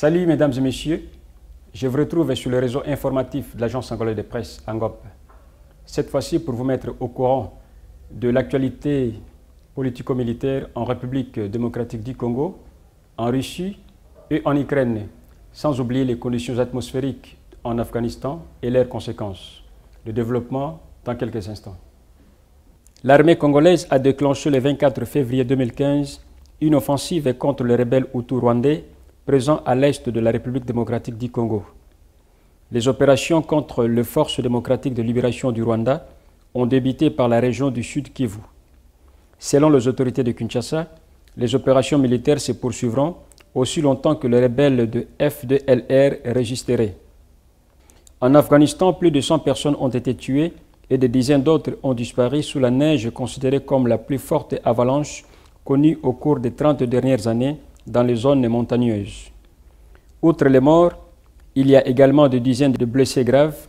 Salut mesdames et messieurs, je vous retrouve sur le réseau informatif de l'agence angolaise de presse, ANGOP. Cette fois-ci pour vous mettre au courant de l'actualité politico-militaire en République démocratique du Congo, en Russie et en Ukraine, sans oublier les conditions atmosphériques en Afghanistan et leurs conséquences. Le développement dans quelques instants. L'armée congolaise a déclenché le 24 février 2015 une offensive contre les rebelles Hutus rwandais présents à l'est de la République démocratique du Congo. Les opérations contre les forces démocratiques de libération du Rwanda ont débuté par la région du Sud Kivu. Selon les autorités de Kinshasa, les opérations militaires se poursuivront aussi longtemps que les rebelles de FDLR résisteraient. En Afghanistan, plus de 100 personnes ont été tuées et des dizaines d'autres ont disparu sous la neige considérée comme la plus forte avalanche connue au cours des 30 dernières années dans les zones montagneuses. Outre les morts, il y a également des dizaines de blessés graves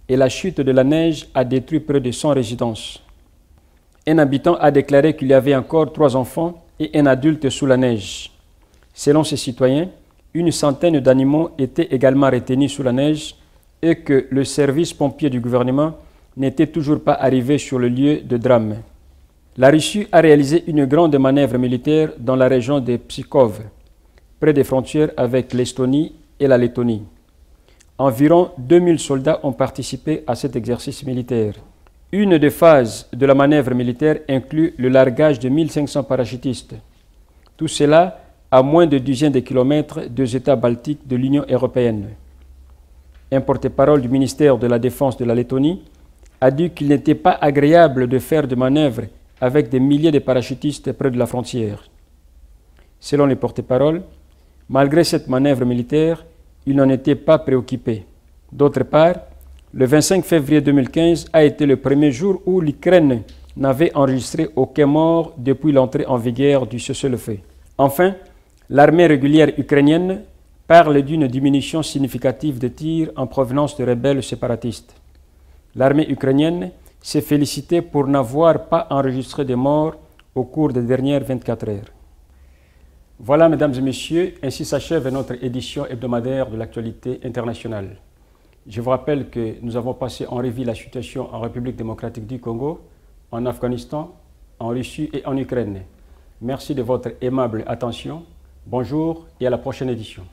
et la chute de la neige a détruit près de 100 résidences. Un habitant a déclaré qu'il y avait encore 3 enfants et un adulte sous la neige. Selon ces citoyens, une centaine d'animaux étaient également retenus sous la neige et que le service pompier du gouvernement n'était toujours pas arrivé sur le lieu de drame. La Russie a réalisé une grande manœuvre militaire dans la région de Pskov, près des frontières avec l'Estonie et la Lettonie. Environ 2000 soldats ont participé à cet exercice militaire. Une des phases de la manœuvre militaire inclut le largage de 1500 parachutistes. Tout cela à moins de dizaines de kilomètres des États baltiques de l'Union européenne. Un porte-parole du ministère de la Défense de la Lettonie a dit qu'il n'était pas agréable de faire des manœuvres avec des milliers de parachutistes près de la frontière. Selon les porte-paroles, malgré cette manœuvre militaire, ils n'en étaient pas préoccupés. D'autre part, le 25 février 2015 a été le premier jour où l'Ukraine n'avait enregistré aucun mort depuis l'entrée en vigueur du cessez-le-feu. Enfin, l'armée régulière ukrainienne parle d'une diminution significative de tirs en provenance de rebelles séparatistes. L'armée ukrainienne s'est félicitée pour n'avoir pas enregistré de morts au cours des dernières 24 heures. Voilà, mesdames et messieurs, ainsi s'achève notre édition hebdomadaire de l'actualité internationale. Je vous rappelle que nous avons passé en revue la situation en République démocratique du Congo, en Afghanistan, en Russie et en Ukraine. Merci de votre aimable attention. Bonjour et à la prochaine édition.